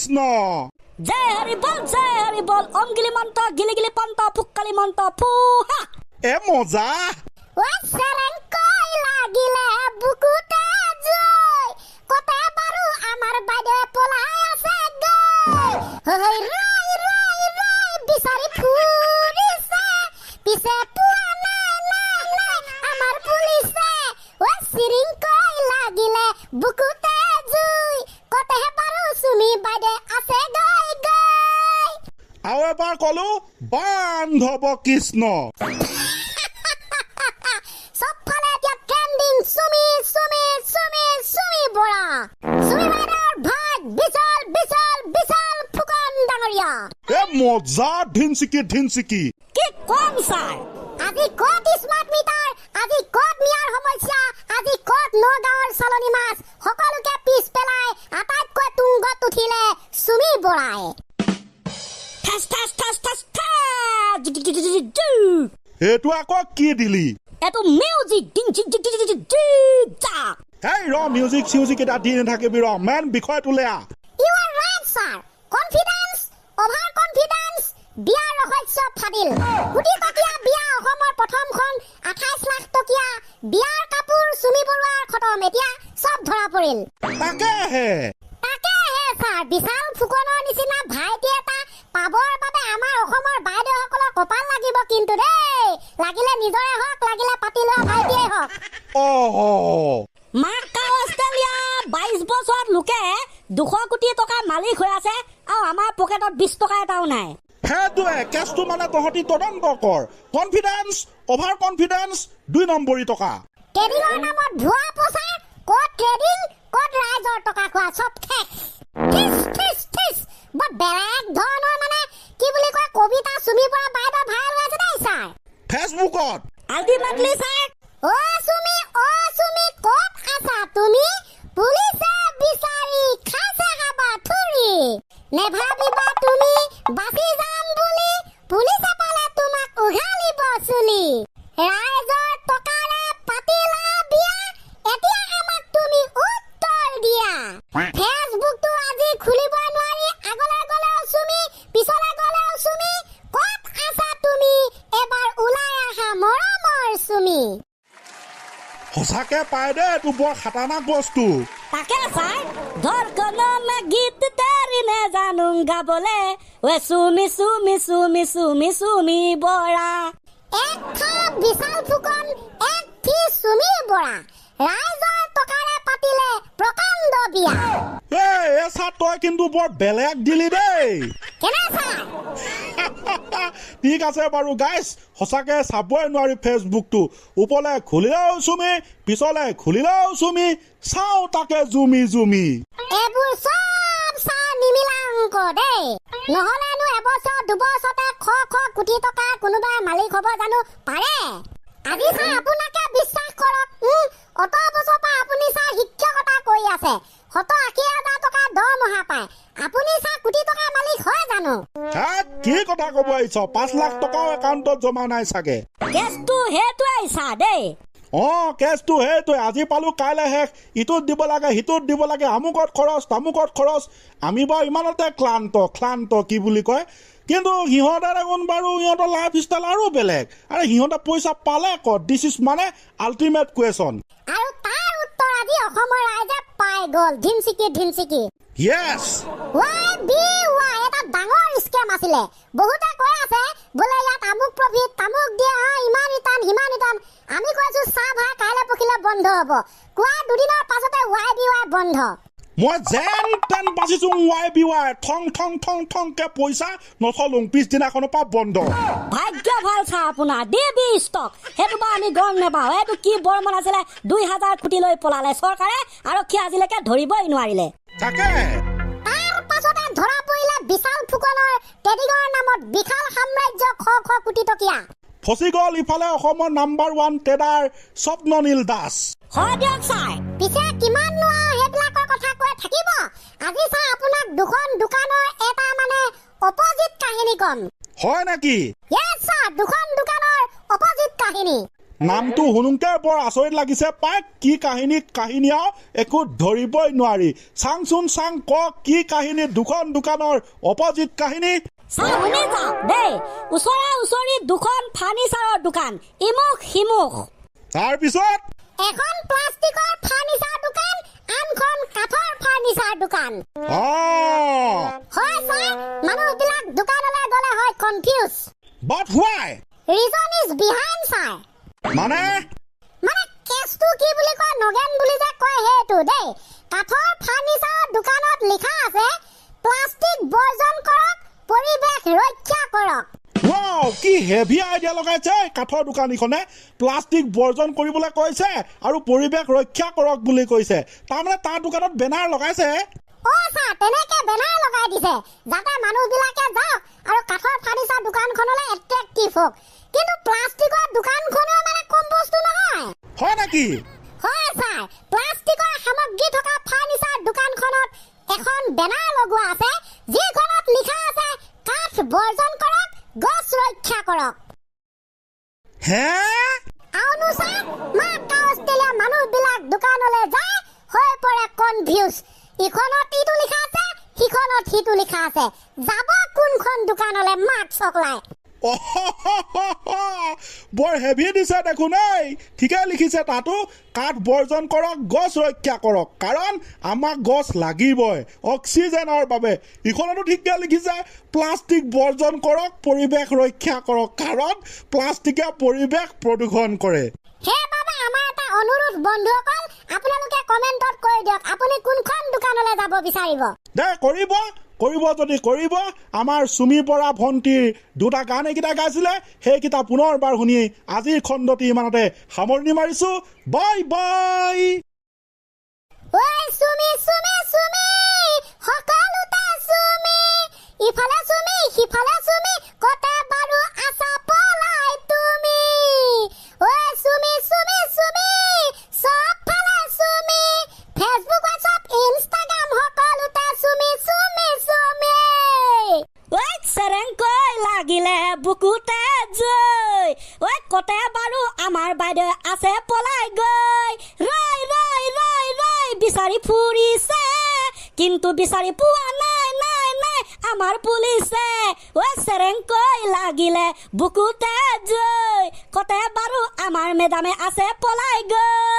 কৃষ্ণ জয় হৰি বল অংগিলি মন্ত গিলি গিলি পন্ত ফুক্কালি মন্ত ফুহা এ মজা ওচৰেংকৈ লাগিলে বুকুতে জয় কতে বাৰু আমাৰ বাইদে পলাই আছে গৈ ৰৈ বিচাৰি ফুৰিছে পিছে পোৱা নাই আমাৰ পুলিচে ওচৰেংকৈ লাগিলে বুকুতে জয় কতে বাৰু চুমি বাইদে আছে গৈ আৰু এবাৰ কলো বান্ধৱ কৃষ্ণ সবফালে এতিয়া ট্ৰেন্ডিং সুমি বৰা সুমি বাইদেউৰ ভাগ বিশাল ফুকন ডাঙৰীয়া এ মজা ধিনচিকি কি কম ছাৰ আজি ক'ত স্মাৰ্ট মিটাৰ আজি ক'ত মিয়াৰ সমস্যা আজি ক'ত নগাঁৱৰ চালনী মাছ সকলোকে পিছ পেলাই আটাইতকৈ তুংগত উঠিলে সুমি বৰাই ঠাচ এইটো আকৌ কি দিলি এটো মিউজিক ডিং জিক জিক জিক জিক জা এই ৰ মিউজিক এটা দি নাথাকিবি ৰ মেন বিষয়টো লেয়া you are right sir confidence over confidence বিয়াৰ ৰহস্য ফাদিল কোটি টকীয়া বিয়া অসমৰ প্ৰথমখন 28 লাখ টকীয়া বিয়াৰ কাপোৰ সুমি বৰুৱাৰ খতম এতিয়া সব ধৰা পৰিল তাকেহে স্যাৰ বিশাল ফুকনৰ নিচিনা ভাইটি এটা পাবৰ বাবে আমাৰ অসমৰ বাইদেউসকলৰ কপাল লাগিব কিন্তু দেই লাগিলে নিজৰে হওক লাগিলে পাতি লোৱা ভাইটিয়ে হওক মাৰ্কা অষ্ট্ৰেলিয়া 22 বছৰত লোকে 200 কোটি টকাৰ মালিক হৈ আছে আৰু আমাৰ পকেটত 20 টকা এটাও নাই সেইটোৱে কেছটো মানে তহঁতি তদন্ত কৰ কনফিডেন্স অভাৰ কনফিডেন্স 2 নম্বৰী টকা ট্ৰেডিঙৰ নামত ভুৱা প্ৰচাৰ ক'ত ট্ৰেডিং ক'ত ৰাইজৰ টকা খোৱা সব ঠিছ বৰ বেলেগ ধৰণৰ মানে কি বুলি কয় কবিতা সুমি পৰা বাইদেউ ভাইৰেল হৈ আছে দেই ছাৰ ফেচবুকত আল্টিমেটলি ছাৰ অ সুমি ক'ত আছা তুমি পুলিচে বিচাৰি খাইছে হাবা থুৰি নেভাবিবা তুমি বাচি যাম বুলি পুলিচে পালে তোমাক উঘালিব চুলি ৰাইজৰ টকাৰে পাতিলা বিয়া এতিয়া আমাক তুমি উত্তৰ দিয়া ফেচবুকটো আজি খুলিবই নোৱাৰি আগলৈ গ'লেও সুমি পিছলৈ গ'লেও সুমি ক'ত আছা তুমি এবাৰ ওলাই আহা মৰমৰ সুমি সঁচাকে পাই দে এইটো বৰ খাতাৰনাক বস্তু তাকে ছাৰ ধৰকনো মে গীত তেৰি নে জানুংগা বোলে ৱে সুমি বৰা এক খাপ বিশাল ফুকন এক ফি সুমি বৰা ৰাইজৰ টকাৰে পাতিলে প্ৰকাণ্ড বিয়া এই চা তই কিন্তু বৰ বেলেগ দিলি দেই কেনে ছাৰ ঠিক আছে বাৰু গাইজ সঁচাকে চাবই নোৱাৰি ফেচবুকটো ওপৰলে খুলিলেও চুমি পিছলে খুলিলেও চুমি চাও তাকে জুমি এইবোৰ সব ছাৰ নিমিলাংক দেই নহলেনো এবছৰ দুবছৰতে খ কোটি টকাৰ কোনোবাই মালিক হ'ব জানো পাৰে আজি ছাৰ আপোনাকে বিশ্বাস কৰক অত বছৰ পৰা আপুনি ছাৰ শিক্ষকতা কৰি আছে 70,000 টকা দৰমহা পায় আপুনি ছাৰ কোটি টকাৰ মালিক হয় জানো কি কথা ক'ব আহিছ 5 লাখ টকাও একাউণ্টত জমা নাই চাগে কেছটো সেইটোৱেই ছাৰ দেই কেছটো সেইটোৱে আজি পালো কাইলৈ শেষ ইটোত দিব লাগে সিটোত দিব লাগে আমুকত খৰচ তামুকত খৰচ আমি বাৰু ইমানতে ক্লান্ত কি বুলি কয় কিন্তু সিহঁতে দেখোন বাৰু সিহঁতৰ লাইফ ষ্টাইল আৰু বেলেগ আৰে সিহঁতে পইচা পালে ক'ত দিছ ইজ মানে আল্টিমেট কুৱেশ্যন আৰু তাৰ উত্তৰ আজি অসমৰ ৰাইজে পাই গ'ল ধিনচিকি য়েছ YBY এটা ডাঙৰ স্কেম আছিলে বহুতে কৈ আছে বোলে ইয়াত আমুক প্ৰফিট তামুক দিয়ে ইমান ৰিটাৰ্ণ আমি কৈছো চাহ ভাই কাইলৈ পখিলে বন্ধ হ'ব কোৱা দুদিনৰ পাছতে YBY বন্ধ মই যেন তেন বাচিছো YBY ঠংকে পইচা নথলো পিছদিনাখনৰ পৰা বন্ধ ভাগ্য ভাল ছাৰ আপোনাৰ দেবী ষ্টক সেইটো বা আমি গম নাপাওঁ এইটো কি বৰমন আছিলে 2000 কোটি লৈ পলালে চৰকাৰে আৰক্ষী আজিলৈকে ধৰিবই নোৱাৰিলে তাকে তাৰ পাছতে ধৰা পৰিলে বিশাল ফুকনৰ ট্ৰেডিঙৰ নামত বিশাল সাম্ৰাজ্য খ কোটি টকীয়া ফচি গ'ল ইফালে অসমৰ নাম্বাৰ 1 ট্ৰেডাৰ স্বপ্ননীল দাস হয় দিয়ক ছাৰ পিছে কিমান সেইবিলাকৰ কথা কৈ থাকিব আজি ছাৰ আপোনাক দুখন দোকানৰ এটা মানে অপজিট কাহিনী কম হয় নেকি ইয়েছ ছাৰ দুখন দোকানৰ অপজিট কাহিনী নামটো শুনোতে বৰ আচৰিত লাগিছে পাই কি কাহিনী আৰু একো ধৰিবই নোৱাৰি চাংচোন চাং ক কি কাহিনী দুখন দোকানৰ অপজিট কাহিনী শুনি যাওক দেই ওচৰা ওচৰি দুখন ফাৰ্নিচাৰৰ দোকান ইমুখ সিমুখ তাৰপিছত এখন প্লাষ্টিকৰ ফাৰ্নিচাৰ দোকান আনখন কাঠৰ ফাৰ্নিচাৰ দোকান হয় ছাৰ মানুহবিলাক দোকানলৈ গ'লে হয় confuse but why reason is behind sir মানে কেছটো কি বুলি কয় নগেন বুলি যে কয় সেইটো দেই কাঠৰ ফাৰ্নিচাৰৰ দোকানত লিখা আছে প্লাষ্টিক বৰ্জন কৰক পৰিৱেশ ৰক্ষা কৰক ৱাও কি হেভি আইডিয়া লগাইছে কাঠৰ দোকানীখনে প্লাষ্টিক বৰ্জন কৰিবলৈ কৈছে আৰু পৰিৱেশ ৰক্ষা কৰক বুলি কৈছে তাৰমানে তাৰ দোকানত বেনাৰ লগাইছে ছাৰ তেনেকে বেনাৰ লগাই দিছে যাতে মানুহবিলাকে যাওক আৰু কাঠৰ ফাৰ্নিচাৰ দোকানখনলৈ এট্ৰেক্টিভ হওক কিন্তু প্লাষ্টিকৰ দোকানখনেও কম বস্তু নহয় হয় নেকি হয় ছাৰ প্লাষ্টিকৰ সামগ্ৰী থকা ফাৰ্নিচাৰ দোকানখনত এখন বেনাৰ লগোৱা আছে যিখনত লিখা আছে কাঠ বৰ্জন কৰক গছ ৰক্ষা কৰক হে আউনো ছাৰ অষ্ট্ৰেলিয়া মানুহবিলাক দোকানলৈ যায় হৈ পৰে কনফিউজ ইখনত ইটো লিখা আছে সিখনত সিটো লিখা আছে যাব কোনখন দোকানলৈ মাক চকলাই বৰ হেভি দিছে দেখোন এই ঠিকে লিখিছে তাতো কাঠ বৰ্জন কৰক গছ ৰক্ষা কৰক কাৰণ আমাক গছ লাগিবই অক্সিজেনৰ বাবে ইখনতো ঠিকে লিখিছে প্লাষ্টিক বৰ্জন কৰক পৰিৱেশ ৰক্ষা কৰক কাৰণ প্লাষ্টিকে পৰিৱেশ প্ৰদূষণ কৰে হে বাবা আমাৰ এটা অনুৰোধ বন্ধুসকল আপোনালোকে কমেন্টত কৈ দিয়ক আপুনি কোনখন দোকানলৈ যাব বিচাৰিব দে কৰিব যদি কৰিব আমাৰ চুমি বৰা ভণ্টিৰ দুটা গান এইকেইটা গাইছিলে সেইকেইটা পুনৰবাৰ শুনি আজিৰ খণ্ডটি ইমানতে সামৰণি মাৰিছো বাই বাই ঐ চুমি চুমি চুমি সকলোতে চুমি ইফালে চুমি সিফালে চুমি কতে বাৰু আছা পলাই তুমি ঐ চুমি চুমি চুমি সব ফালে চুমি ফেচবুক হোৱাটছআপ ইনষ্টাগ্ৰাম সকলোতে চুমি চুমি চুমি ঐ চেৰেংকৈ লাগিলে বুকুতে জৈ ঐ কতে বাৰু আমাৰ বাইদেউ আছে পলাই গৈ ৰৈ ৰৈ ৰৈ ৰৈ বিচাৰি ফুৰিছে কিন্তু বিচাৰি পোৱা নাই নাই নাই আমাৰ পুলিচে ঐ চেৰেংকৈ লাগিলে বুকুতে জৈ কতে বাৰু আমাৰ মেডামে আছে পলাই গৈ